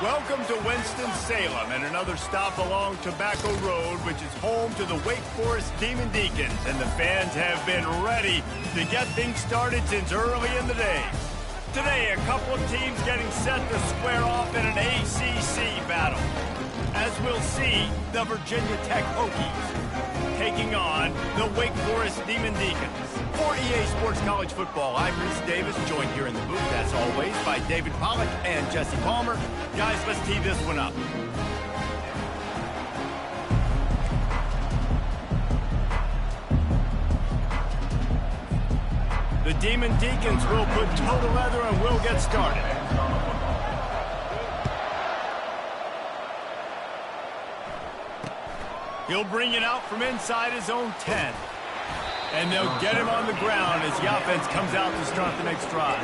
Welcome to Winston-Salem and another stop along Tobacco Road, which is home to the Wake Forest Demon Deacons, and the fans have been ready to get things started since early in the day. Today, a couple of teams getting set to square off in an ACC battle. As we'll see, the Virginia Tech Hokies taking on the Wake Forest Demon Deacons. For EA Sports College Football, I'm Reese Davis, joined here in the booth, as always, by David Pollack and Jesse Palmer. Guys, let's tee this one up. The Demon Deacons will put toe to leather and we'll get started. He'll bring it out from inside his own 10. And they'll get him on the ground as the offense comes out to start the next drive.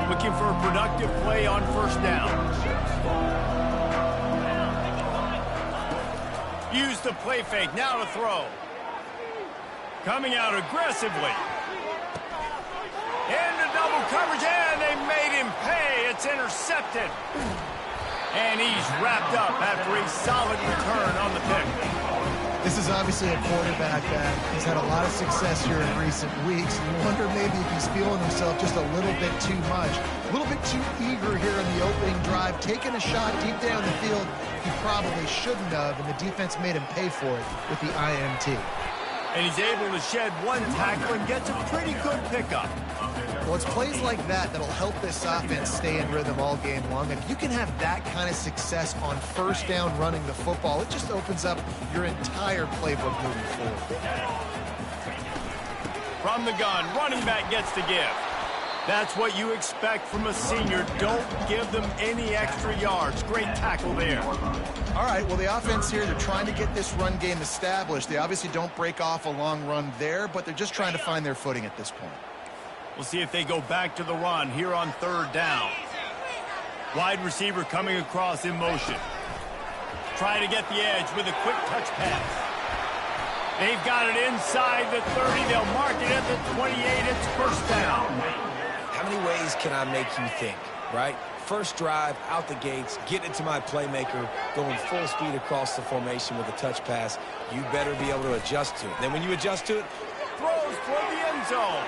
Looking for a productive play on first down. Use the play fake, now to throw. Coming out aggressively. Into double coverage, and they made him pay. It's intercepted. And he's wrapped up after a solid return on the pick. This is obviously a quarterback that has had a lot of success here in recent weeks. You wonder maybe if he's feeling himself just a little bit too much. A little bit too eager here in the opening drive. Taking a shot deep down the field he probably shouldn't have, and the defense made him pay for it with the INT. And he's able to shed one tackle and gets a pretty good pickup. Well, it's plays like that that'll help this offense stay in rhythm all game long. If you can have that kind of success on first down running the football, it just opens up your entire playbook moving forward. From the gun, running back gets to give. That's what you expect from a senior. Don't give them any extra yards. Great tackle there. All right, well, the offense here, they're trying to get this run game established. They obviously don't break off a long run there, but they're just trying to find their footing at this point. We'll see if they go back to the run here on third down. Wide receiver coming across in motion. Trying to get the edge with a quick touch pass. They've got it inside the 30. They'll mark it at the 28. It's first down. How many ways can I make you think, right? First drive, out the gates, get into my playmaker, going full speed across the formation with a touch pass. You better be able to adjust to it. Then when you adjust to it, throws toward the end zone.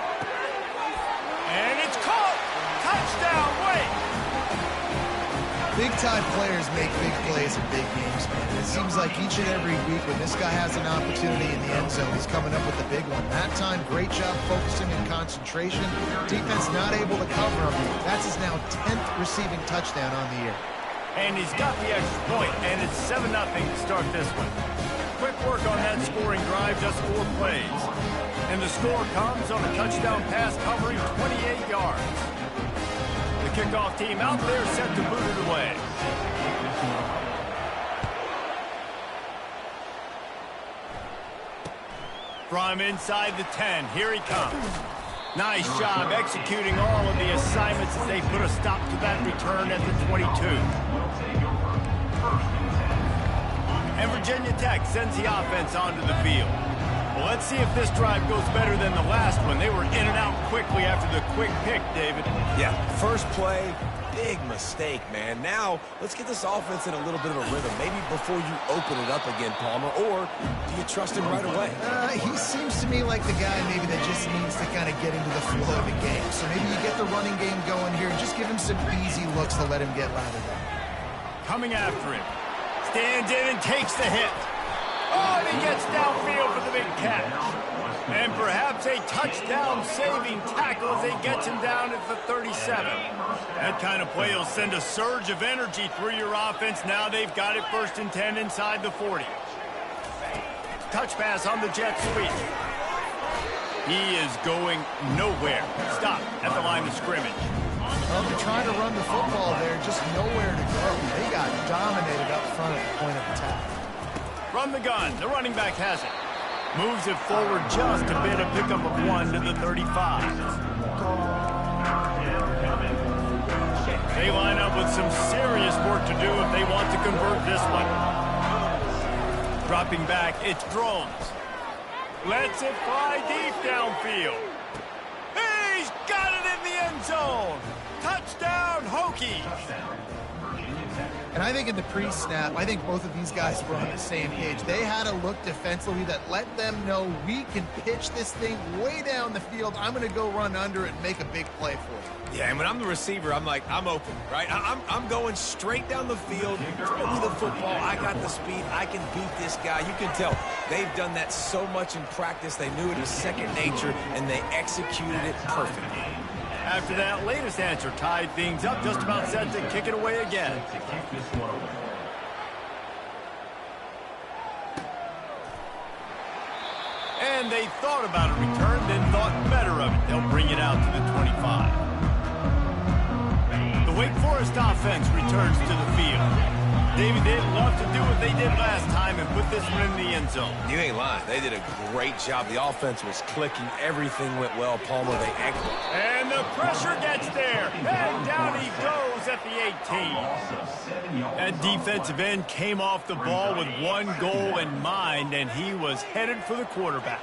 And it's caught. Touchdown, Wake. Big-time players make big plays in big games, man. And it seems like each and every week when this guy has an opportunity in the end zone, he's coming up with the big one. That time, great job focusing and concentration. Defense not able to cover him. That's his now 10th receiving touchdown on the year. And he's got the extra point, and it's 7-0 to start this one. Quick work on that scoring drive, just 4 plays. And the score comes on a touchdown pass covering 28 yards. The kickoff team out there set to boot it away. From inside the 10, here he comes. Nice job executing all of the assignments as they put a stop to that return at the 22. And Virginia Tech sends the offense onto the field. Well, let's see if this drive goes better than the last one. They were in and out quickly after the quick pick, David. Yeah, first play, big mistake, man. Now, let's get this offense in a little bit of a rhythm. Maybe before you open it up again, Palmer, or do you trust him right away? He seems to me like the guy maybe that just needs to kind of get into the flow of the game. So maybe you get the running game going here and just give him some easy looks to let him get lathered up. Coming after him. Stands in and takes the hit. Oh, and he gets downfield for the big catch. And perhaps a touchdown-saving tackle as he gets him down at the 37. That kind of play will send a surge of energy through your offense. Now they've got it 1st and 10 inside the 40. Touch pass on the jet sweep. He is going nowhere. Stop at the line of scrimmage. Well, they're trying to run the football there, just nowhere to go. They got dominated up front at the point of attack. From the gun, the running back has it. Moves it forward just a bit, a pickup of 1 to the 35. They line up with some serious work to do if they want to convert this one. Dropping back, it's Drones. Lets it fly deep downfield. He's got it in the end end zone. Touchdown, Hokies. And I think in the pre-snap, I think both of these guys were on the same page. They had a look defensively that let them know we can pitch this thing way down the field. I'm going to go run under it and make a big play for you. Yeah, and when I'm the receiver, I'm like, I'm open, right? I'm going straight down the field. Throw me the football. I got the speed. I can beat this guy. You can tell they've done that so much in practice. They knew it was second nature, and they executed it perfectly. After that latest answer tied things up, just about set to kick it away again. And they thought about a return, then thought better of it. They'll bring it out to the 25. The Wake Forest offense returns to the field. David, they'd love to do what they did last time and put this one in the end zone. You ain't lying. They did a great job. The offense was clicking. Everything went well. Palmer, they exited. And the pressure gets there. And down he goes at the 18. That defensive end came off the ball with one goal in mind, and he was headed for the quarterback.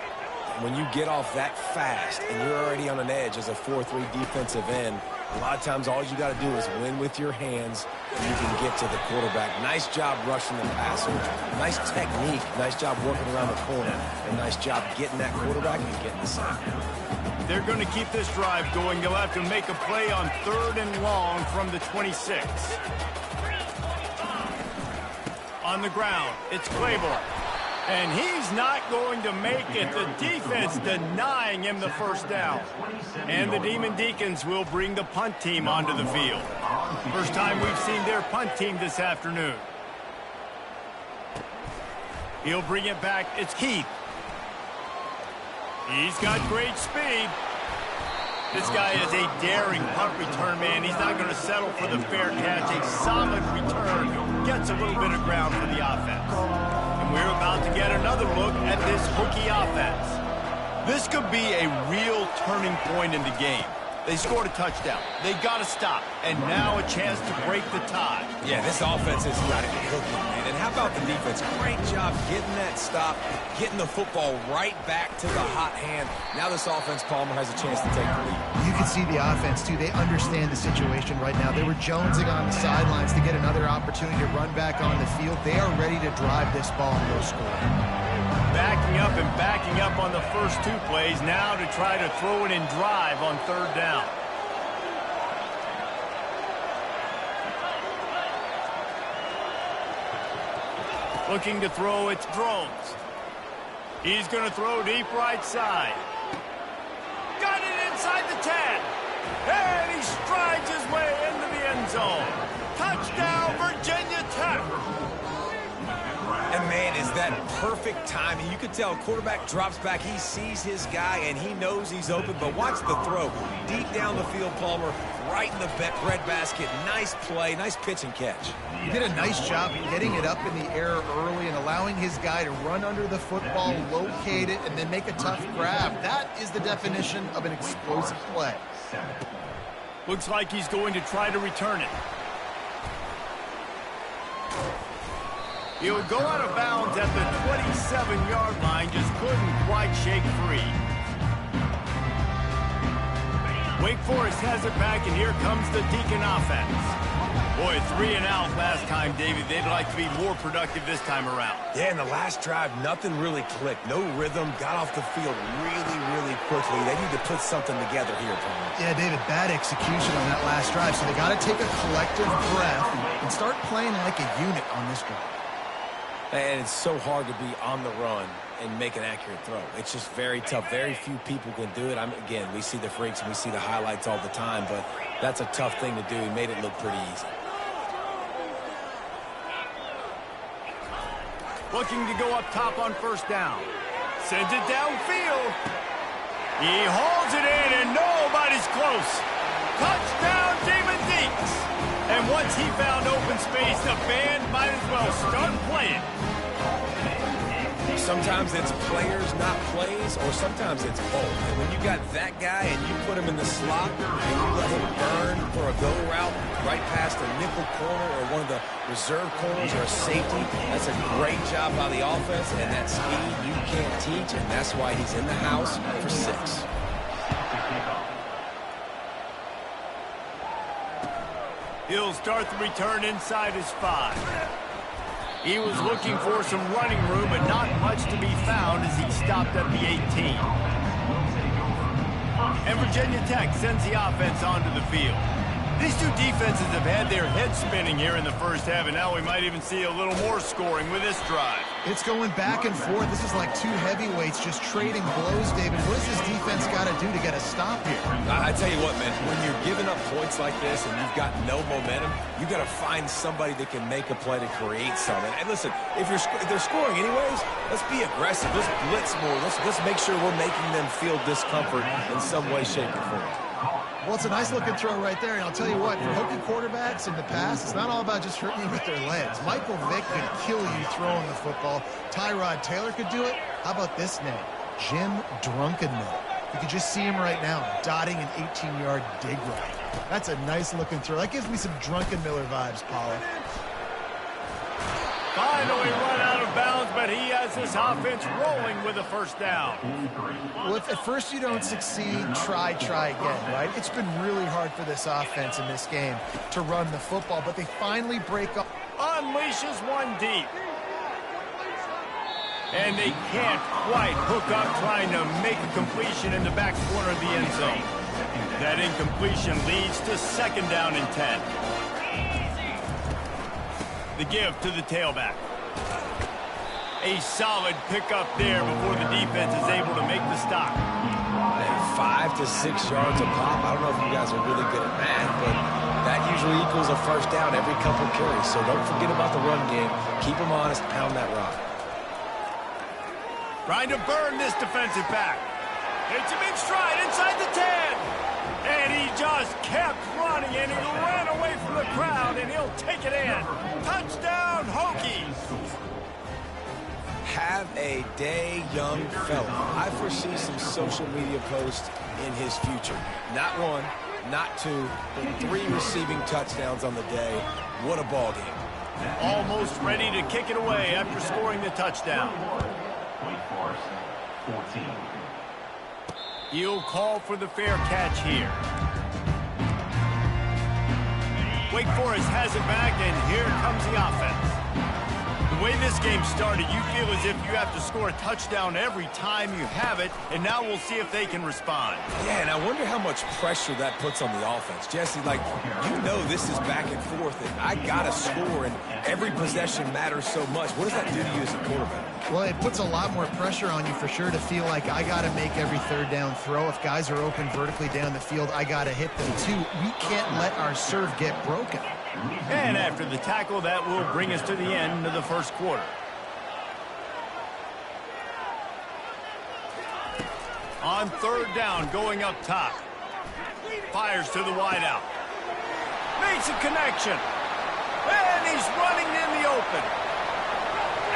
When you get off that fast and you're already on an edge as a 4-3 defensive end, a lot of times all you got to do is win with your hands and you can get to the quarterback. Nice job rushing the passer. Nice technique. Nice job working around the corner. And nice job getting that quarterback and getting the sack. They're going to keep this drive going. They'll have to make a play on 3rd and long from the 26. On the ground, it's Claiborne. And he's not going to make it. The defense denying him the first down. And the Demon Deacons will bring the punt team onto the field. First time we've seen their punt team this afternoon. He'll bring it back. It's Heath. He's got great speed. This guy is a daring punt return man. He's not going to settle for the fair catch. A solid return. Gets a little bit of ground for the offense. And we're about to get another look at this Hokie offense. This could be a real turning point in the game. They scored a touchdown. They got to stop. And now a chance to break the tie. Yeah, this offense has got to be cooking, man. And how about the defense? Great job getting that stop, getting the football right back to the hot hand. Now this offense, Palmer, has a chance to take the lead. You can see the offense, too. They understand the situation right now. They were jonesing on the sidelines to get another opportunity to run back on the field. They are ready to drive this ball and go score. Backing up and backing up on the first 2 plays. Now to try to throw it in drive on 3rd down. Looking to throw, it's Drones. He's going to throw deep right side. Got it inside the 10. And he strides his way into the end zone. Touchdown, Virginia Tech. And, man, is that perfect timing. You can tell quarterback drops back. He sees his guy, and he knows he's open. But watch the throw. Deep down the field, Palmer, right in the bread basket. Nice play, nice pitch and catch. He did a nice job getting it up in the air early and allowing his guy to run under the football, locate it, and then make a tough grab. That is the definition of an explosive play. Looks like he's going to try to return it. He'll go out of bounds at the 27-yard line, just couldn't quite shake free. Wake Forest has it back, and here comes the Deacon offense. Boy, 3 and out last time, David. They'd like to be more productive this time around. Yeah, in the last drive, nothing really clicked. No rhythm, got off the field really, really quickly. They need to put something together here, Palmer. Yeah, David, bad execution on that last drive, so they got to take a collective breath and start playing like a unit on this drive. And it's so hard to be on the run and make an accurate throw. It's just very tough. Very few people can do it. Again, we see the freaks and we see the highlights all the time, but that's a tough thing to do. He made it look pretty easy. Looking to go up top on 1st down. Sends it downfield. He hauls it in, and nobody's close. Touchdown, Demon Deeks. And once he found open space, the band might as well start playing. Sometimes it's players, not plays, or sometimes it's both. And when you got that guy and you put him in the slot and you let him burn for a go route right past a nickel corner or one of the reserve corners or a safety, that's a great job by the offense, and that speed you can't teach, and that's why he's in the house for 6. He'll start the return inside his 5. He was looking for some running room, but not much to be found as he stopped at the 18. And Virginia Tech sends the offense onto the field. These two defenses have had their heads spinning here in the first half, and now we might even see a little more scoring with this drive. It's going back and forth. This is like two heavyweights just trading blows, David. What does this defense got to do to get a stop here? I tell you what, man, when you're giving up points like this and you've got no momentum, you got to find somebody that can make a play to create something. And listen, if they're scoring anyways, let's be aggressive. Let's blitz more. Let's make sure we're making them feel discomfort in some way, shape, or form. Well, it's a nice-looking throw right there, and I'll tell you what, for Hokie quarterbacks in the past, it's not all about just hurting you with their legs. Michael Vick could kill you throwing the football. Tyrod Taylor could do it. How about this name? Jim Drunkenmiller. You can just see him right now, dotting an 18-yard dig route. That's a nice-looking throw. That gives me some Drunkenmiller vibes, Paula. Finally run out of bounds, but he has this offense rolling with a first down. Well, if at first you don't succeed, try again, right? It's been really hard for this offense in this game to run the football, but they finally break up. Unleashes one deep. And they can't quite hook up trying to make a completion in the back corner of the end zone. That incompletion leads to second down and 10. The give to the tailback. A solid pickup there before the defense is able to make the stop. 5 to 6 yards a pop. I don't know if you guys are really good at math, but that usually equals a first down every couple carries. So don't forget about the run game. Keep them honest. Pound that rock. Trying to burn this defensive back. Hits him in stride inside the 10. And he just kept running, and he ran away from the crowd, and he'll take it in. Touchdown, Hokies! Have a day, young fella. I foresee some social media posts in his future. Not one, not two, but 3 receiving touchdowns on the day. What a ball game. Almost ready to kick it away after scoring the touchdown. He'll call for the fair catch here. Wake Forest has it back, and here comes the offense. The way this game started, you feel as if you have to score a touchdown every time you have it, and now we'll see if they can respond. Yeah, and I wonder how much pressure that puts on the offense. Jesse, like, you know this is back and forth, and I got to score, and every possession matters so much. What does that do to you as a quarterback? Well, it puts a lot more pressure on you for sure to feel like I got to make every third down throw. If guys are open vertically down the field, I got to hit them too. We can't let our serve get broken. And after the tackle, that will bring us to the end of the first quarter. On third down, going up top. Fires to the wideout. Makes a connection. And he's running in the open.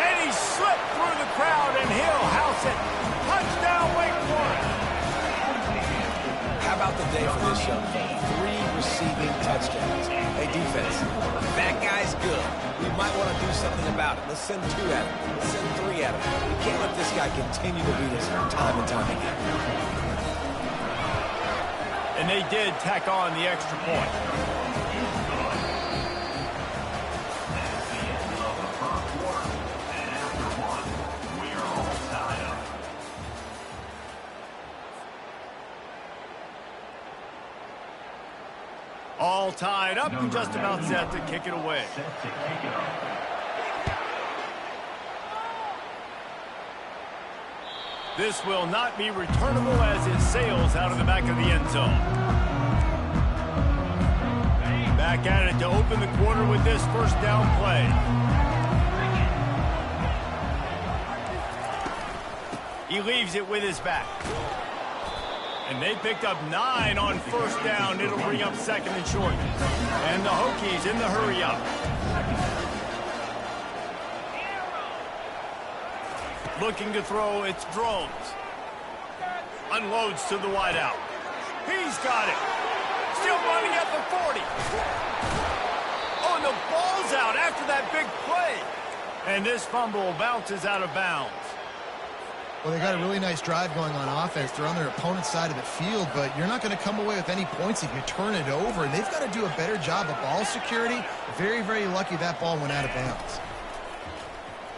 And he slipped through the crowd, and he'll house it. Touchdown, Wake Forest. How about the day for this young fella? 3 receiving touchdowns. Hey, defense, that guy's good. We might want to do something about it. Let's send 2 at him. Let's send 3 at him. We can't let this guy continue to beat us time and time again. And they did tack on the extra point. All tied up and just about set to kick it away. This will not be returnable as it sails out of the back of the end zone. Back at it to open the quarter with this first down play. He leaves it with his back. And they picked up 9 on first down. It'll bring up second and short. And the Hokies in the hurry up. Looking to throw, it's Drones. Unloads to the wideout. He's got it. Still running at the 40. Oh, and the ball's out after that big play. And this fumble bounces out of bounds. Well, they got a really nice drive going on offense. They're on their opponent's side of the field, but you're not going to come away with any points if you turn it over. And they've got to do a better job of ball security. Very, very lucky that ball went out of bounds.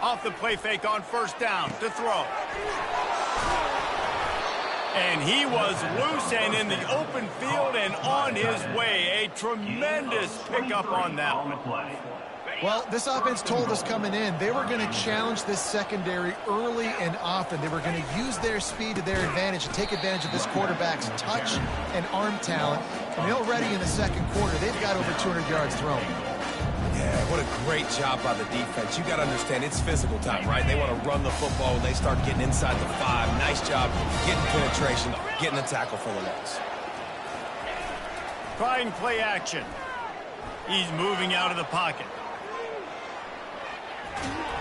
Off the play fake on first down to throw. And he was loose and in the open field and on his way. A tremendous pickup on that one. Well, this offense told us coming in they were going to challenge this secondary early and often. They were going to use their speed to their advantage and take advantage of this quarterback's touch and arm talent. And already in the second quarter, they've got over 200 yards thrown. Yeah, what a great job by the defense. You got to understand, it's physical time, right? They want to run the football when they start getting inside the 5. Nice job getting penetration, getting the tackle for the loss. Trying play action. He's moving out of the pocket.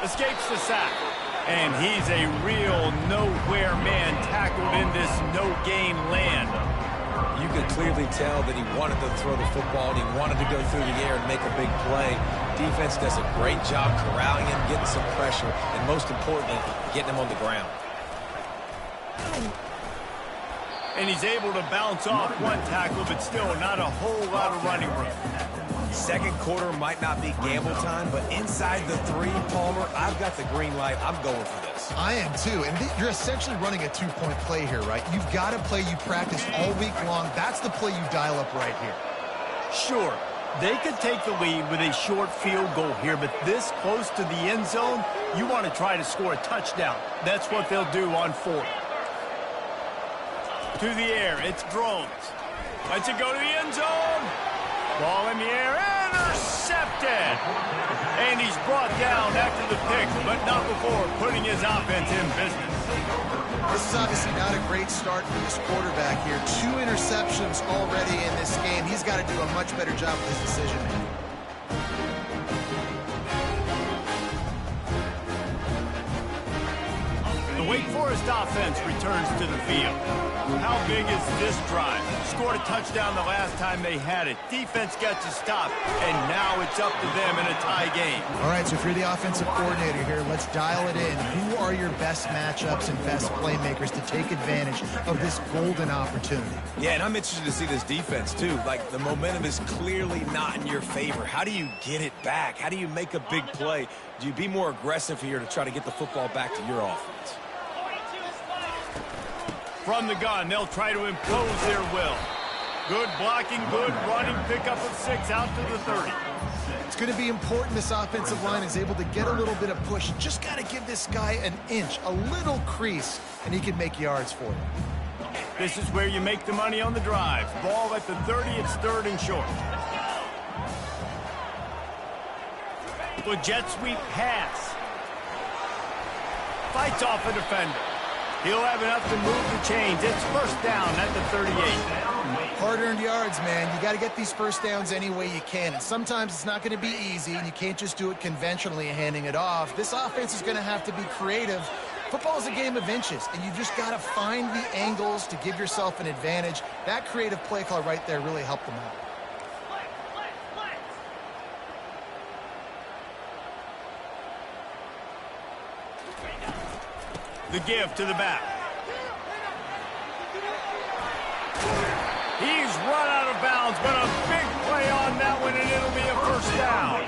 Escapes the sack. And he's a real nowhere man tackled in this no-gain land. You could clearly tell that he wanted to throw the football and he wanted to go through the air and make a big play. Defense does a great job corralling him, getting some pressure, and most importantly, getting him on the ground. And he's able to bounce off one tackle, but still not a whole lot of running room. Second quarter might not be gamble time, but inside the 3, Palmer, I've got the green light. I'm going for this. I am too, and you're essentially running a 2-point play here, right? You've got a play you practiced all week long. That's the play you dial up right here. Sure, they could take the lead with a short field goal here, but this close to the end zone, you want to try to score a touchdown. That's what they'll do on 4th. To the air, it's Drones. Lets it go to the end zone. Ball in the air, intercepted. And he's brought down after the pick, but not before putting his offense in business. This is obviously not a great start for this quarterback here. 2 interceptions already in this game. He's got to do a much better job with his decision-making. The Wake Forest offense returns to the field. How big is this drive? Scored a touchdown the last time they had it. Defense gets a stop, and now it's up to them in a tie game. All right, so if you're the offensive coordinator here, let's dial it in. Who are your best matchups and best playmakers to take advantage of this golden opportunity? Yeah, and I'm interested to see this defense, too. Like, the momentum is clearly not in your favor. How do you get it back? How do you make a big play? Do you be more aggressive here to try to get the football back to your offense? From the gun, they'll try to impose their will. Good blocking, good running, pickup of 6 out to the 30. It's going to be important this offensive line is able to get a little bit of push. Just got to give this guy an inch, a little crease, and he can make yards for you. This is where you make the money on the drive. Ball at the 30, it's 3rd and short. The jet sweep pass. Fights off a defender. He'll have enough to move the chains. It's first down at the 38. Hard-earned yards, man. You got to get these first downs any way you can. And sometimes it's not going to be easy, and you can't just do it conventionally handing it off. This offense is going to have to be creative. Football is a game of inches, and you just got to find the angles to give yourself an advantage. That creative play call right there really helped them out. The give to the back. He's run out of bounds, but a big play on that one, and it'll be a first down.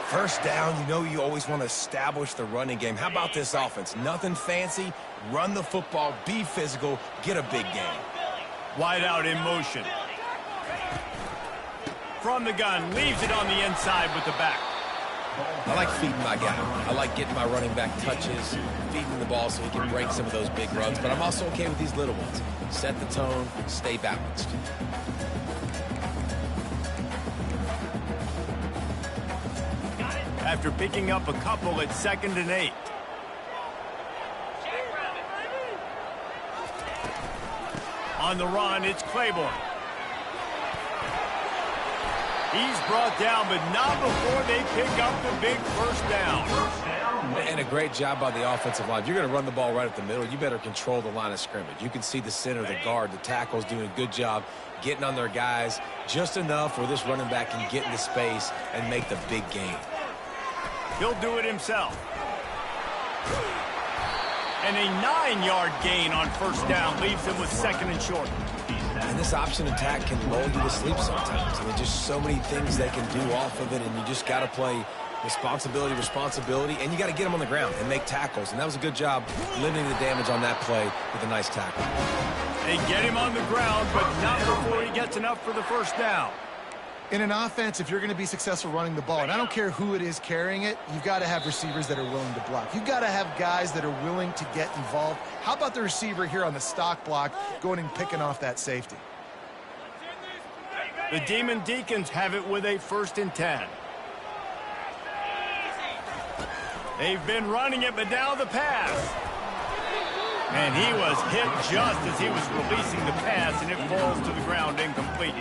First down, you know you always want to establish the running game. How about this offense? Nothing fancy. Run the football, be physical, get a big gain. Wide out in motion. From the gun, leaves it on the inside with the back. I like feeding my guy. I like getting my running back touches, feeding the ball so he can break some of those big runs, but I'm also okay with these little ones. Set the tone, stay balanced. After picking up a couple at 2nd and 8. On the run, it's Claiborne. He's brought down, but not before they pick up the big first down. And a great job by the offensive line. If you're going to run the ball right at the middle, you better control the line of scrimmage. You can see the center, the guard, the tackles doing a good job getting on their guys just enough where this running back can get into space and make the big gain. He'll do it himself. And a 9-yard gain on first down leaves them with 2nd and short. And this option attack can lull you to sleep sometimes. I mean, just so many things they can do off of it, and you just got to play responsibility, and you got to get them on the ground and make tackles. And that was a good job limiting the damage on that play with a nice tackle. They get him on the ground, but not before he gets enough for the first down. In an offense, if you're going to be successful running the ball, and I don't care who it is carrying it, you've got to have receivers that are willing to block. You've got to have guys that are willing to get involved. How about the receiver here on the stock block going and picking off that safety? The Demon Deacons have it with a 1st and 10. They've been running it, but now the pass. And he was hit just as he was releasing the pass, and it falls to the ground incomplete.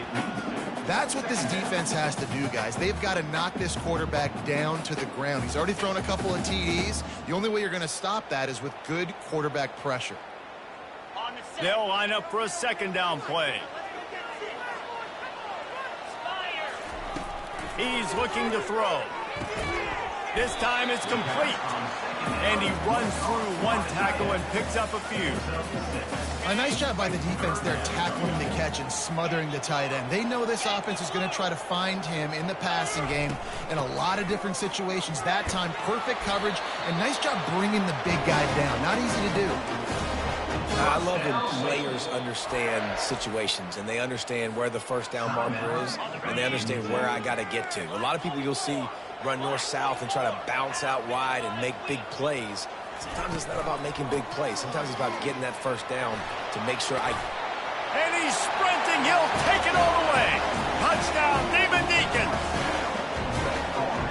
That's what this defense has to do, guys. They've got to knock this quarterback down to the ground. He's already thrown a couple of TDs. The only way you're going to stop that is with good quarterback pressure. They'll line up for a 2nd down play. He's looking to throw. This time it's complete. And he runs through one tackle and picks up a few. A nice job by the defense there, tackling the catch and smothering the tight end. They know this offense is going to try to find him in the passing game in a lot of different situations. That time, perfect coverage, and nice job bringing the big guy down. Not easy to do. I love when players understand situations, and they understand where the first down marker is, and they understand where I got to get to. A lot of people you'll see run north-south and try to bounce out wide and make big plays. Sometimes it's not about making big plays. Sometimes it's about getting that first down to make sure I... And he's sprinting. He'll take it all the way. Touchdown, Demon Deacons.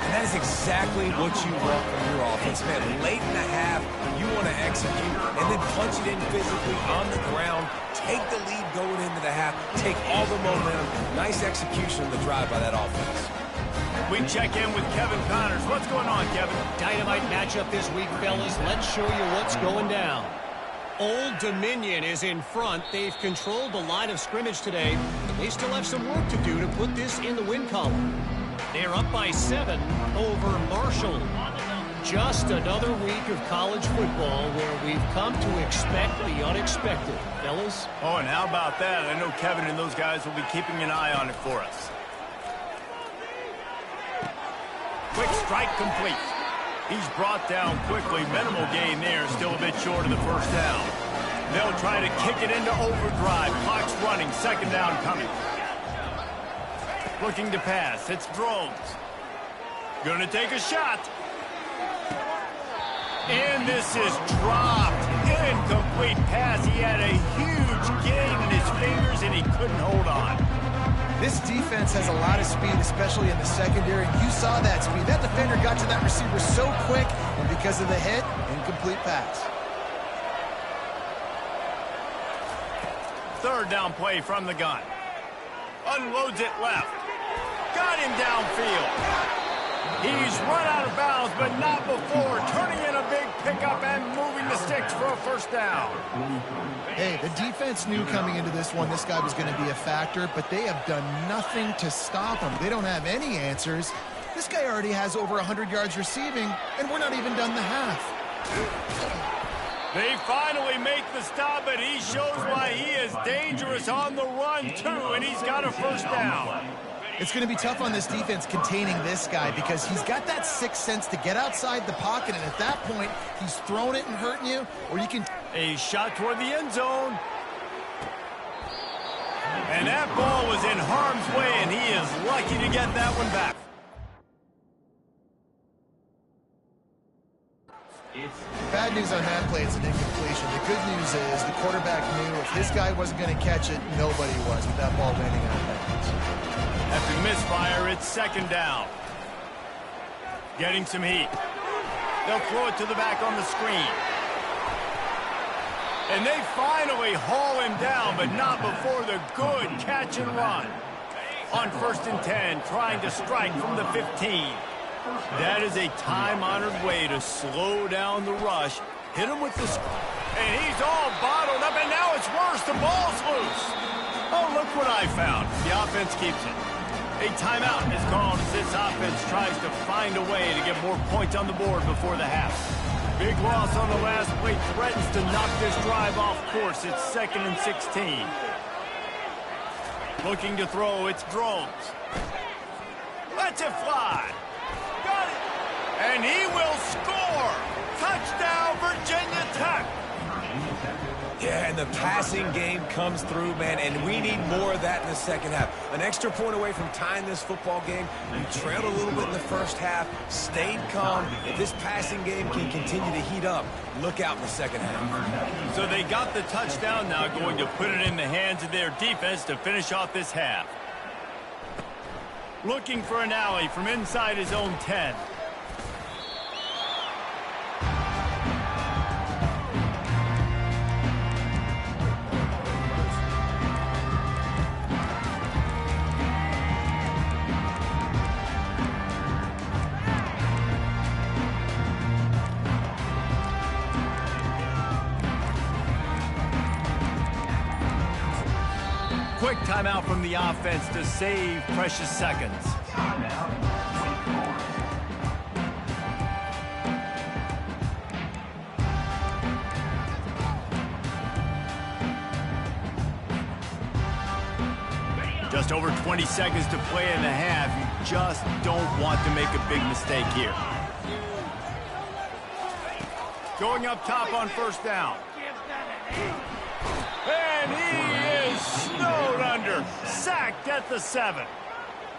And that is exactly what you want from your offense, man. Late in the half, you want to execute and then punch it in physically on the ground. Take the lead going into the half. Take all the momentum. Nice execution of the drive by that offense. We check in with Kevin Connors. What's going on, Kevin? Dynamite matchup this week, fellas. Let's show you what's going down. Old Dominion is in front. They've controlled the line of scrimmage today. They still have some work to do to put this in the win column. They're up by 7 over Marshall. Just another week of college football where we've come to expect the unexpected. Fellas? Oh, and how about that? I know Kevin and those guys will be keeping an eye on it for us. Quick strike complete. He's brought down quickly. Minimal gain there. Still a bit short of the first down. They'll try to kick it into overdrive. Clock's running. 2nd down coming. Looking to pass. It's Drones. Gonna take a shot. And this is dropped. Incomplete pass. He had a huge gain in his fingers, and he couldn't hold on. This defense has a lot of speed, especially in the secondary. You saw that speed. That defender got to that receiver so quick, and because of the hit, incomplete pass. 3rd down play from the gun. Unloads it left. Got him downfield. He's run out of bounds, but not before turning in a big pickup and moving the sticks for a first down. Hey, the defense knew coming into this one this guy was going to be a factor, but they have done nothing to stop him. They don't have any answers. This guy already has over 100 yards receiving, and we're not even done the half. They finally make the stop, but he shows why he is dangerous on the run, too, and he's got a first down. It's going to be tough on this defense containing this guy because he's got that sixth sense to get outside the pocket, and at that point, he's throwing it and hurting you, or you can... A shot toward the end zone. And that ball was in harm's way, and he is lucky to get that one back. Bad news on that play, it's an incompletion. The good news is the quarterback knew if his guy wasn't going to catch it, nobody was with that ball landing out of bounds. After misfire, it's 2nd down. Getting some heat. They'll throw it to the back on the screen. And they finally haul him down, but not before the good catch and run. On 1st and 10, trying to strike from the 15. That is a time-honored way to slow down the rush. Hit him with the... And he's all bottled up, and now it's worse. The ball's loose. Oh, look what I found. The offense keeps it. A timeout is called as this offense tries to find a way to get more points on the board before the half. Big loss on the last play threatens to knock this drive off course. It's 2nd and 16. Looking to throw, it's Drones. Lets it fly. Got it. And he will score. Touchdown, Virginia Tech. Yeah, and the passing game comes through, man, and we need more of that in the second half. An extra point away from tying this football game. We trailed a little bit in the first half, stayed calm. If this passing game can continue to heat up, look out in the second half. So they got the touchdown, now going to put it in the hands of their defense to finish off this half. Looking for an alley from inside his own 10. Quick timeout from the offense to save precious seconds. Just over 20 seconds to play in the half. You just don't want to make a big mistake here. Going up top on first down. And he is snowed under. Sacked at the 7.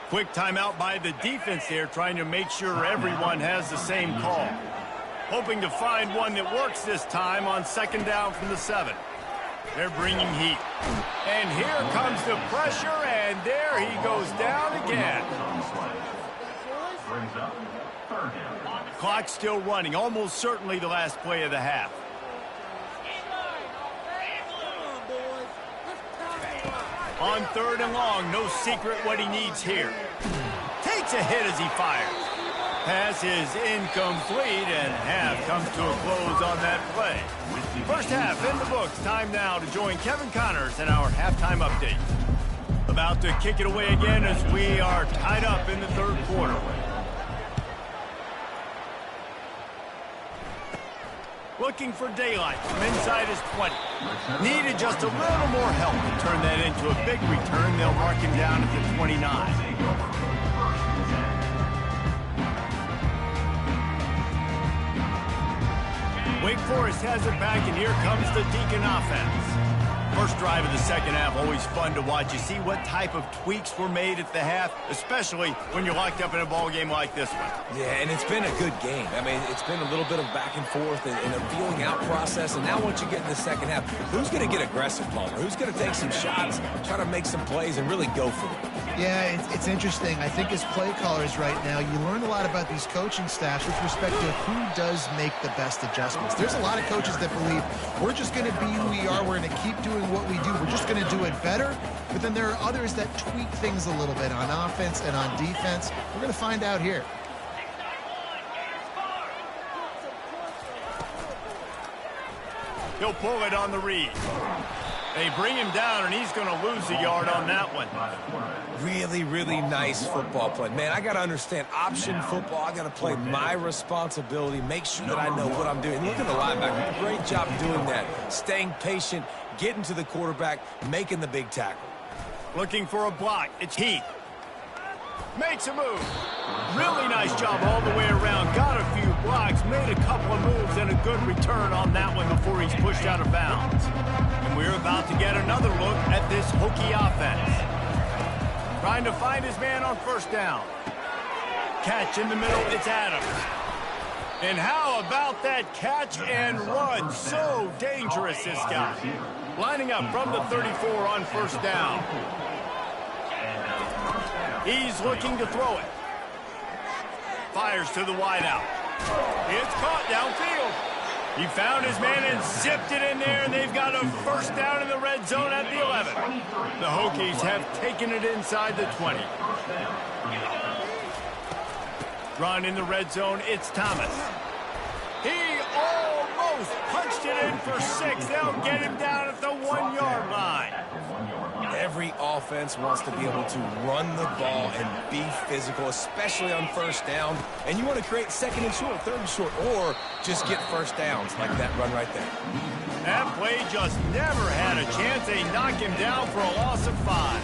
Quick timeout by the defense there, trying to make sure everyone has the same call. Hoping to find one that works this time on 2nd down from the 7. They're bringing heat. And here comes the pressure, and there he goes down again. Clock still running, almost certainly the last play of the half. On 3rd and long, no secret what he needs here. Takes a hit as he fires. Pass is incomplete, and half comes to a close on that play. First half in the books. Time now to join Kevin Connors in our halftime update. About to kick it away again as we are tied up in the 3rd quarter. Looking for daylight from inside his 20. Needed just a little more help to turn that into a big return. They'll mark him down at the 29. Wake Forest has it back, and here comes the Deacon offense. First drive of the second half, always fun to watch. You see what type of tweaks were made at the half, especially when you're locked up in a ball game like this one. Yeah, and it's been a good game. I mean, it's been a little bit of back and forth and a feeling out process. And now once you get in the second half, who's going to get aggressive, Palmer? Who's going to take some shots, try to make some plays, and really go for it? Yeah, it's interesting. I think as play callers right now, you learn a lot about these coaching staffs with respect to who does make the best adjustments. There's a lot of coaches that believe we're just going to be who we are. We're going to keep doing what we do. We're just going to do it better. But then there are others that tweak things a little bit on offense and on defense. We're going to find out here. He'll pull it on the read. They bring him down, and he's going to lose a yard on that one. Really, really nice football play. Man, I got to understand option football. I got to play my responsibility, make sure that I know what I'm doing. Look at the linebacker. Great job doing that. Staying patient, getting to the quarterback, making the big tackle. Looking for a block. It's Heath. Makes a move. Really nice job all the way around. Got a few blocks, made a couple of moves, and a good return on that one before he's pushed out of bounds. And we're about to get another look at this Hokie offense. Trying to find his man on first down. Catch in the middle, it's Adams. And how about that catch and run? So dangerous, this guy. Lining up from the 34 on first down. He's looking to throw it. Fires to the wideout. It's caught downfield. He found his man and zipped it in there, and they've got a first down in the red zone at the 11. The Hokies have taken it inside the 20. Run in the red zone, it's Thomas. He almost punched it in for 6. They'll get him down at the 1-yard line. Every offense wants to be able to run the ball and be physical, especially on first down. And you want to create second and short, third and short, or just get first downs like that run right there. That play just never had a chance. They knock him down for a loss of 5.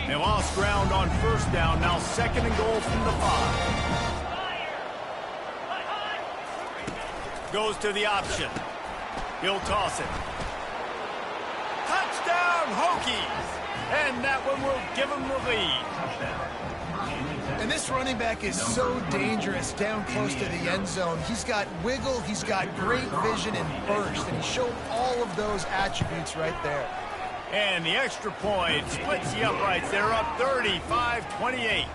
They lost ground on first down. Now second and goal from the 5. Goes to the option. He'll toss it. Touchdown, Hokies! And that one will give them the lead. And this running back is so dangerous down close to the end zone. He's got wiggle, he's got great vision and burst, and he showed all of those attributes right there. And the extra point splits the uprights. They're up 35-28.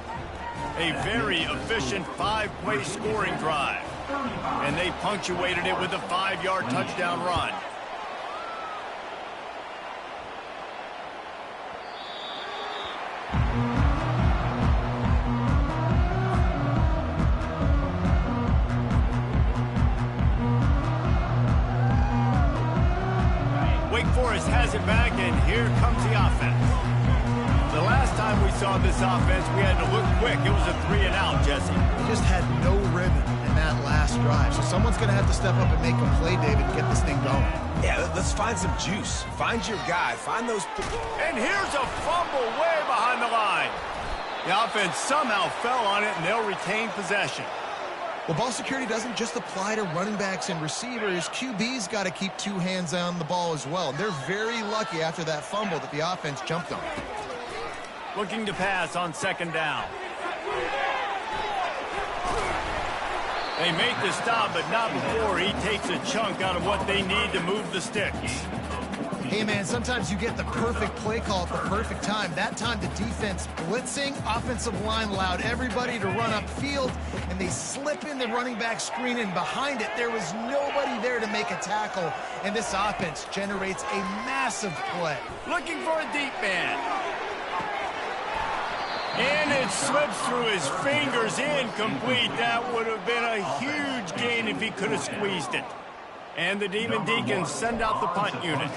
A very efficient 5-play scoring drive. And they punctuated it with a 5-yard touchdown run. Wake Forest has it back, and here comes the offense. The last time we saw this offense, we had to look quick. It was a 3-and-out, Jesse. He just had no rhythm in that last drive. So someone's going to have to step up and make a play, David, and get this thing going. Yeah, let's find some juice. Find your guy. Find those... And here's a fumble way behind the line. The offense somehow fell on it, and they'll retain possession. Well, ball security doesn't just apply to running backs and receivers. QB's got to keep 2 hands on the ball as well. They're very lucky after that fumble that the offense jumped on. Looking to pass on second down. They make the stop, but not before he takes a chunk out of what they need to move the sticks. Hey, man, sometimes you get the perfect play call at the perfect time. That time the defense blitzing, offensive line allowed everybody to run upfield, and they slip in the running back screen, and behind it there was nobody there to make a tackle, and this offense generates a massive play. Looking for a deep man. And it slips through his fingers, incomplete. That would have been a huge gain if he could have squeezed it. And the Demon Deacons send out the punt unit.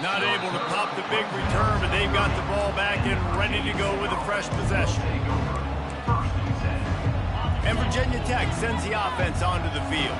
Not able to pop the big return, but they've got the ball back and ready to go with a fresh possession. And Virginia Tech sends the offense onto the field.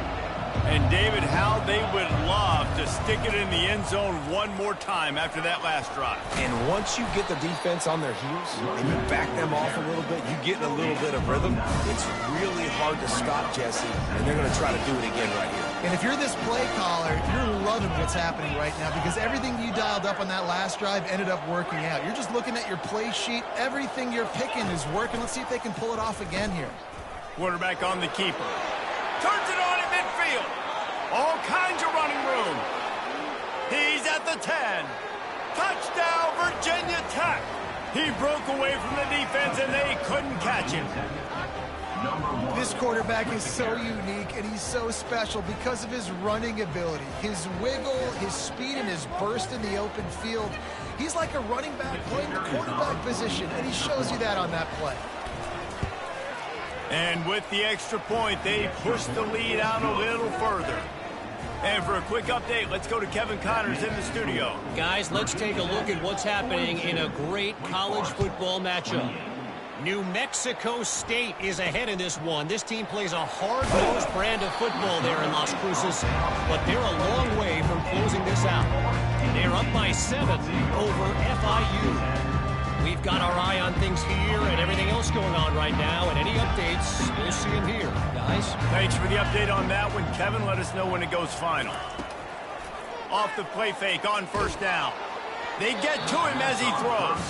And David, how they would love to stick it in the end zone one more time after that last drive. And once you get the defense on their heels and you back them off a little bit, you get in a little bit of rhythm, it's really hard to stop, Jesse, and they're going to try to do it again right here. And if you're this play caller, you're loving what's happening right now because everything you dialed up on that last drive ended up working out. You're just looking at your play sheet. Everything you're picking is working. Let's see if they can pull it off again here. Quarterback on the keeper. Turns it on at midfield. All kinds of running room. He's at the 10. Touchdown, Virginia Tech. He broke away from the defense, and they couldn't catch him. This quarterback is so unique, and he's so special because of his running ability, his wiggle, his speed, and his burst in the open field. He's like a running back playing the quarterback position, and he shows you that on that play. And with the extra point, they push the lead out a little further. And for a quick update, let's go to Kevin Connors in the studio. Guys, let's take a look at what's happening in a great college football matchup. New Mexico State is ahead in this one. This team plays a hard-nosed brand of football there in Las Cruces, but they're a long way from closing this out. They're up by 7 over FIU. We've got our eye on things here and everything else going on right now, and any updates, we'll see them here. Guys? Thanks for the update on that one, Kevin. Let us know when it goes final. Off the play fake on first down. They get to him as he throws.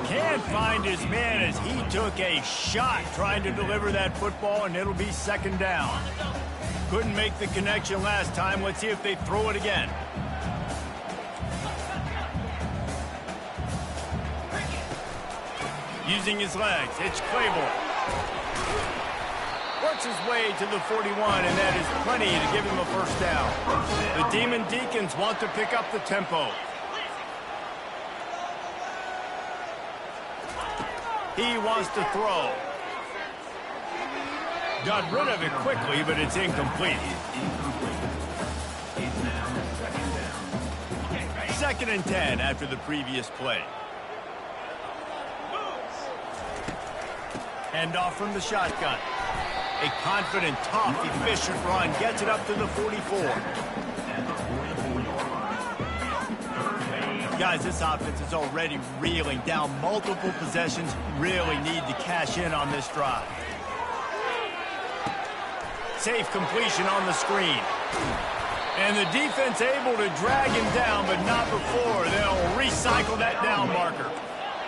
Can't find his man as he took a shot trying to deliver that football, and it'll be second down. Couldn't make the connection last time. Let's see if they throw it again. Using his legs, it's Claiborne. Works his way to the 41, and that is plenty to give him a first down. The Demon Deacons want to pick up the tempo. He wants to throw. Got rid of it quickly, but it's incomplete. Second and 10 after the previous play. Hand off from the shotgun. A confident, tough, efficient run gets it up to the 44. Guys, this offense is already reeling down multiple possessions. Really need to cash in on this drive. Safe completion on the screen. And the defense able to drag him down, but not before. They'll recycle that down marker.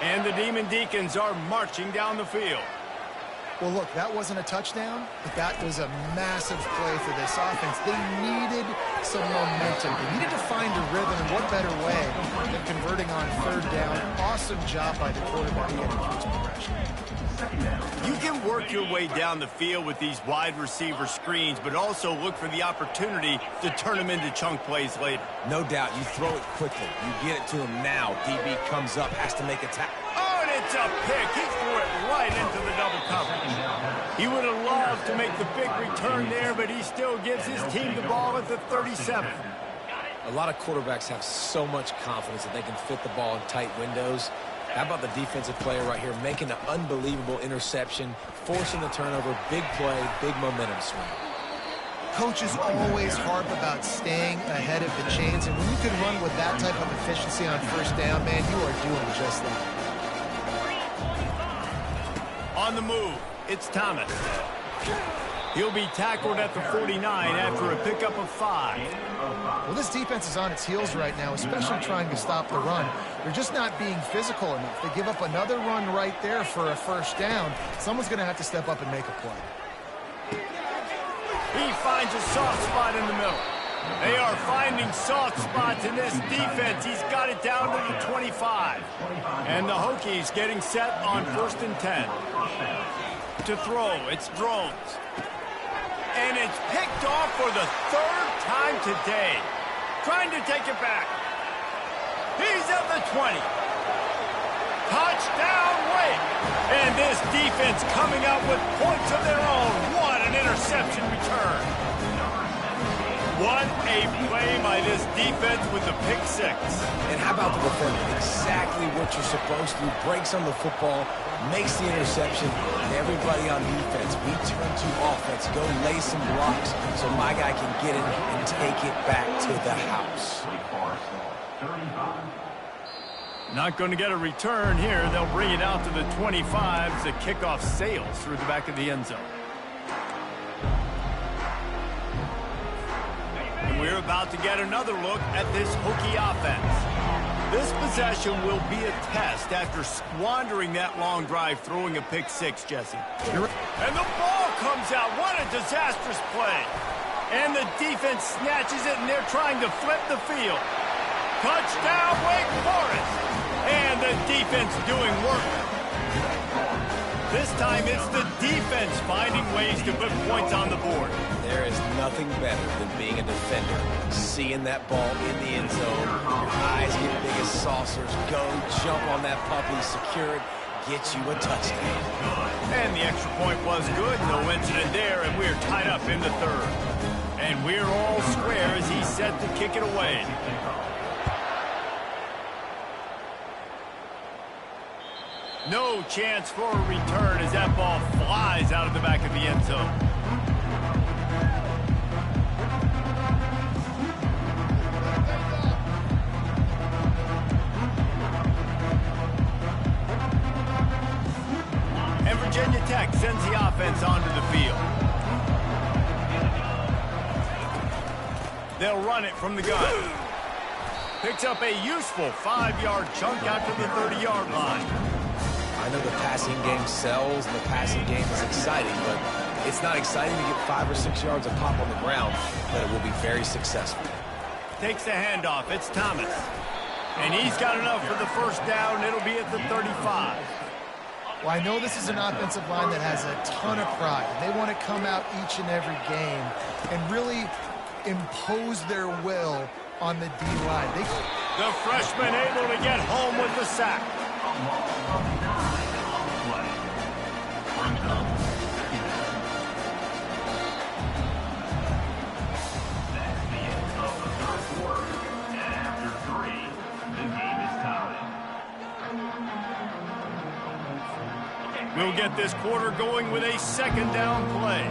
And the Demon Deacons are marching down the field. Well, look, that wasn't a touchdown, but that was a massive play for this offense. They needed some momentum. They needed to find a rhythm, and what better way than converting on third down. Awesome job by the quarterback getting his progression. You can work your way down the field with these wide receiver screens, but also look for the opportunity to turn them into chunk plays later. No doubt, you throw it quickly. You get it to him now. DB comes up, has to make a tackle. Oh, and it's a pick. He threw it right into the double coverage. He would have loved to make the big return there, but he still gives his team the ball at the 37. A lot of quarterbacks have so much confidence that they can fit the ball in tight windows. How about the defensive player right here making an unbelievable interception, forcing the turnover, big play, big momentum swing. Coaches always harp about staying ahead of the chains, and when you can run with that type of efficiency on first down, man, you are doing just that. On the move, it's Thomas. He'll be tackled at the 49 after a pickup of 5. Well, this defense is on its heels right now, especially trying to stop the run. They're just not being physical enough. They give up another run right there for a first down. Someone's going to have to step up and make a play. He finds a soft spot in the middle. They are finding soft spots in this defense. He's got it down to the 25. And the Hokies getting set on 1st and 10. To throw, it's Drones. And it's picked off for the 3rd time today. Trying to take it back. He's at the 20. Touchdown, Wake. And this defense coming out with points of their own. What an interception return. What a play by this defense with the pick 6. And how about the defender? Exactly what you're supposed to do. Breaks on the football, makes the interception, and everybody on defense, we turn to offense, go lay some blocks so my guy can get it and take it back to the house. Not going to get a return here. They'll bring it out to the 25 as the kickoff sails through the back of the end zone. And we're about to get another look at this Hokie offense. This possession will be a test after squandering that long drive, throwing a pick 6, Jesse. And the ball comes out. What a disastrous play. And the defense snatches it, and they're trying to flip the field. Touchdown, Wake Forest. And the defense doing work. This time it's the defense finding ways to put points on the board. There is nothing better than being a defender. Seeing that ball in the end zone, your eyes get big as saucers. Go, jump on that puppy, secure it, get you a touchdown. And the extra point was good. No incident there, and we're tied up in the 3rd. And we're all square as he's set to kick it away. No chance for a return as that ball flies out of the back of the end zone. And Virginia Tech sends the offense onto the field. They'll run it from the gun. Picks up a useful 5-yard chunk out to the 30-yard line. I know the passing game sells and the passing game is exciting, but it's not exciting to get 5 or 6 yards of pop on the ground, but it will be very successful. Takes the handoff. It's Thomas. And he's got enough for the first down. It'll be at the 35. Well, I know this is an offensive line that has a ton of pride. They want to come out each and every game and really impose their will on the D-line. The freshman able to get home with the sack. We'll get this quarter going with a second down play.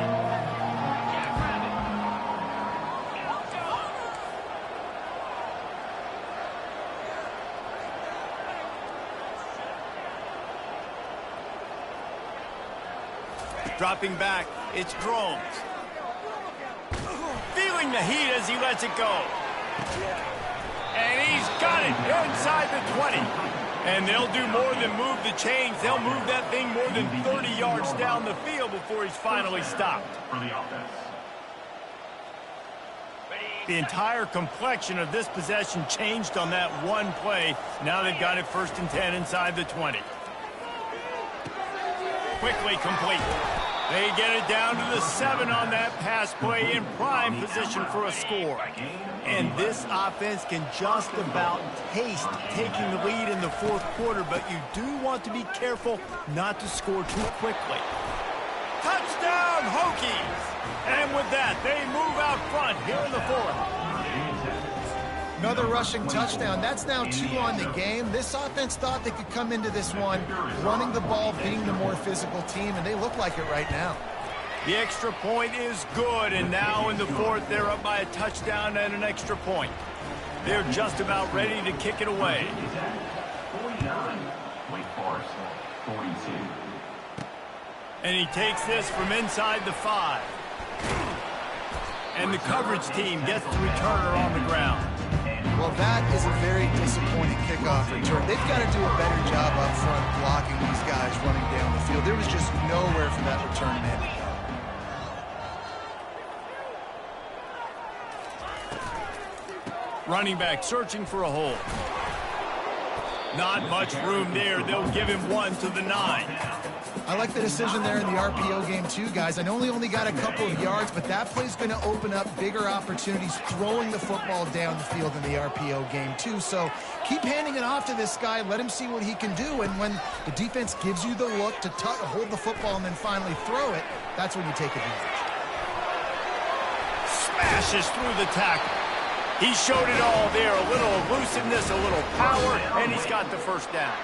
Dropping back, it's Drones. Feeling the heat as he lets it go. And he's got it inside the 20. And they'll do more than move the chains. They'll move that thing more than 30 yards down the field before he's finally stopped. The entire complexion of this possession changed on that one play. Now they've got it 1st and 10 inside the 20. Quickly complete. They get it down to the 7 on that pass play in prime position for a score. And this offense can just about taste taking the lead in the 4th quarter, but you do want to be careful not to score too quickly. Touchdown, Hokies! And with that, they move out front here in the 4th. Another rushing touchdown. That's now 2 on the game. This offense thought they could come into this one running the ball, being the more physical team, and they look like it right now. The extra point is good, and now in the 4th, they're up by a touchdown and an extra point. They're just about ready to kick it away. 49, Wake Forest, 42. And he takes this from inside the 5. And the coverage team gets the returner on the ground. Well, that is a very disappointing kickoff return. They've got to do a better job up front blocking these guys running down the field. There was just nowhere for that return man to go. Running back searching for a hole. Not much room there. They'll give him 1 to the 9. I like the decision there in the RPO game too, guys. I know he only got a couple of yards, but that play's going to open up bigger opportunities throwing the football down the field in the RPO game too. So keep handing it off to this guy. Let him see what he can do. And when the defense gives you the look to hold the football and then finally throw it, that's when you take advantage. Smashes through the tackle. He showed it all there. A little elusiveness, a little power, and he's got the 1st down.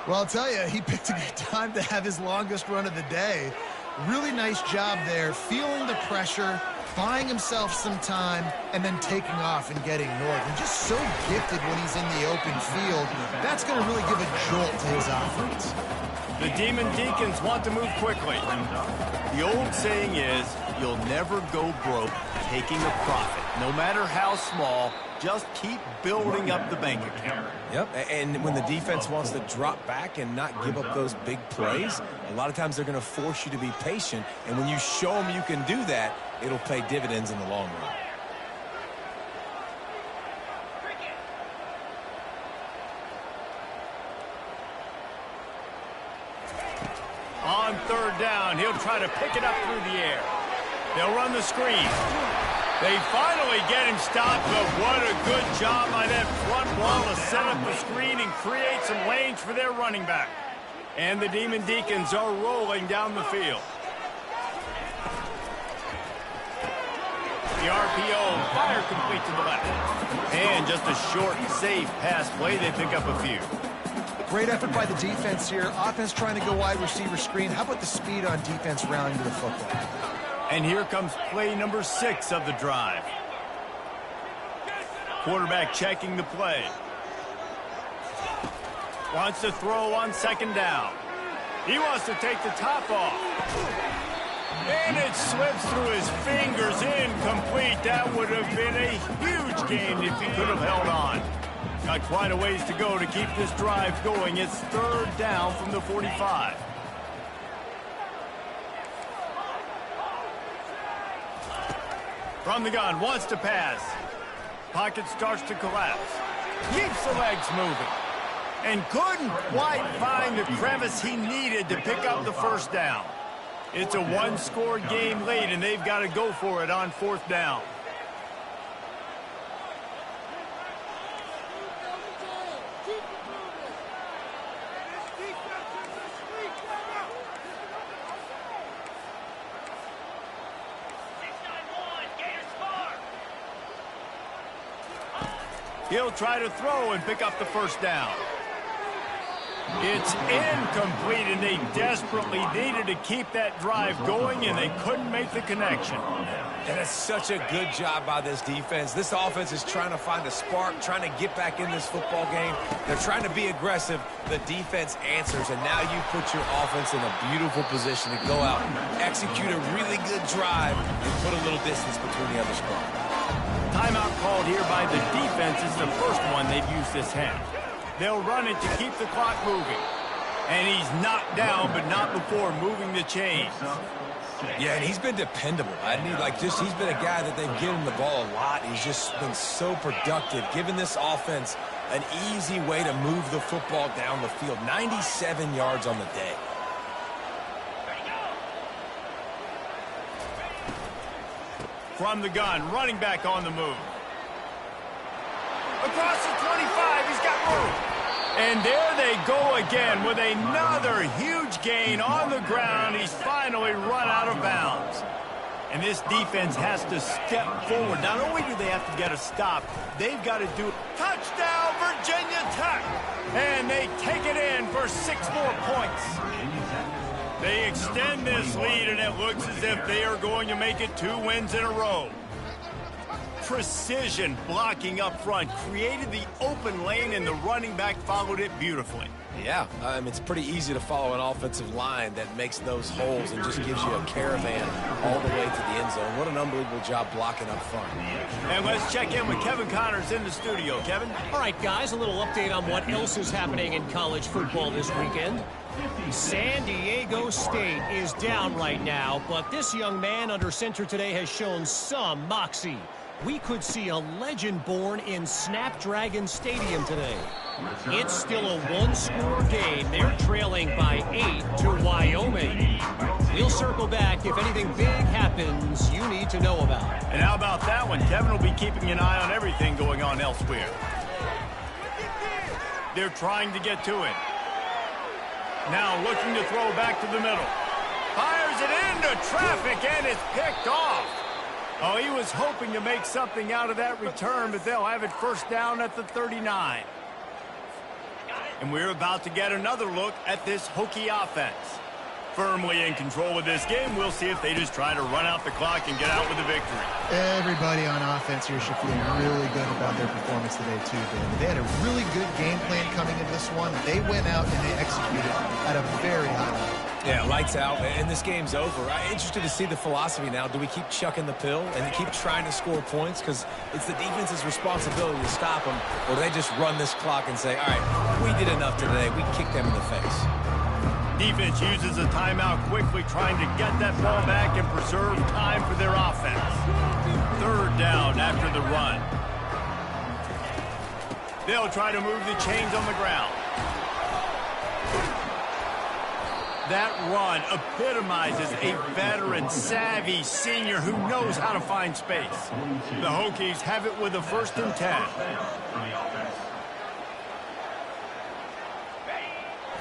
Well, I'll tell you, he picked a good time to have his longest run of the day. Really nice job there, feeling the pressure, buying himself some time, and then taking off and getting north. And just so gifted when he's in the open field. That's going to really give a jolt to his offense. The Demon Deacons want to move quickly. The old saying is, you'll never go broke taking a profit. No matter how small, just keep building up the bank account. Yep, and when the defense wants to drop back and not give up those big plays, a lot of times they're going to force you to be patient, and when you show them you can do that, it'll pay dividends in the long run. On 3rd down, he'll try to pick it up through the air. They'll run the screen. They finally get him stopped, but what a good job by that front wall to set up the screen and create some lanes for their running back. And the Demon Deacons are rolling down the field. The RPO, fire complete to the left. And just a short, safe pass play, they pick up a few. Great effort by the defense here. Offense trying to go wide receiver screen. How about the speed on defense rounding the football? And here comes play number 6 of the drive. Quarterback checking the play. Wants to throw on 2nd down. He wants to take the top off. And it slips through his fingers, incomplete. That would have been a huge gain if he could have held on. Got quite a ways to go to keep this drive going. It's 3rd down from the 45. From the gun, wants to pass. Pocket starts to collapse. Keeps the legs moving. And couldn't quite find the crevice he needed to pick up the 1st down. It's a 1-score game late, and they've got to go for it on 4th down. He'll try to throw and pick up the 1st down. It's incomplete, and they desperately needed to keep that drive going, and they couldn't make the connection. And it's such a good job by this defense. This offense is trying to find a spark, trying to get back in this football game. They're trying to be aggressive. The defense answers, and now you put your offense in a beautiful position to go out, execute a really good drive, and put a little distance between the other squad. Timeout called here by the defense is the first one they've used this half. They'll run it to keep the clock moving. And he's knocked down, but not before moving the chains. Yeah, and he's been dependable. He's been a guy that they've given the ball a lot. He's just been so productive, giving this offense an easy way to move the football down the field. 97 yards on the day. From the gun, running back on the move. Across the 25, he's got room. And there they go again with another huge gain on the ground. He's finally run out of bounds. And this defense has to step forward. Not only do they have to get a stop, they've got to do touchdown, Virginia Tech. And they take it in for 6 more points. They extend this lead, and it looks as if they are going to make it 2 wins in a row. Precision blocking up front created the open lane, and the running back followed it beautifully. Yeah, it's pretty easy to follow an offensive line that makes those holes and just gives you a caravan all the way to the end zone. What an unbelievable job blocking up front. And let's check in with Kevin Connors in the studio. Kevin? All right, guys, a little update on what else is happening in college football this weekend. San Diego State is down right now, but this young man under center today has shown some moxie. We could see a legend born in Snapdragon Stadium today. It's still a 1-score game. They're trailing by 8 to Wyoming. We'll circle back if anything big happens you need to know about. And how about that one? Kevin will be keeping an eye on everything going on elsewhere. They're trying to get to it. Now looking to throw back to the middle. Fires it into traffic, and it's picked off. Oh, he was hoping to make something out of that return, but they'll have it first down at the 39. And we're about to get another look at this Hokie offense. Firmly in control of this game, we'll see if they just try to run out the clock and get out with a victory. Everybody on offense here should feel really good about their performance today, too, Dan. They had a really good game plan coming into this one. They went out and they executed at a very high level. Yeah, lights out, and this game's over. I'm interested to see the philosophy now. Do we keep chucking the pill and keep trying to score points? Because it's the defense's responsibility to stop them, or do they just run this clock and say, all right, we did enough today. We kicked them in the face. Defense uses a timeout quickly, trying to get that ball back and preserve time for their offense. 3rd down after the run. They'll try to move the chains on the ground. That run epitomizes a veteran, savvy senior who knows how to find space. The Hokies have it with a 1st and 10.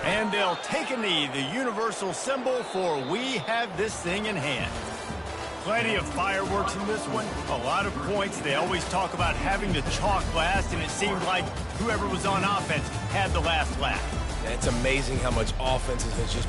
And they'll take a knee, the universal symbol for we have this thing in hand. Plenty of fireworks in this one, a lot of points. They always talk about having the chalk last, and it seemed like whoever was on offense had the last laugh. It's amazing how much offense has just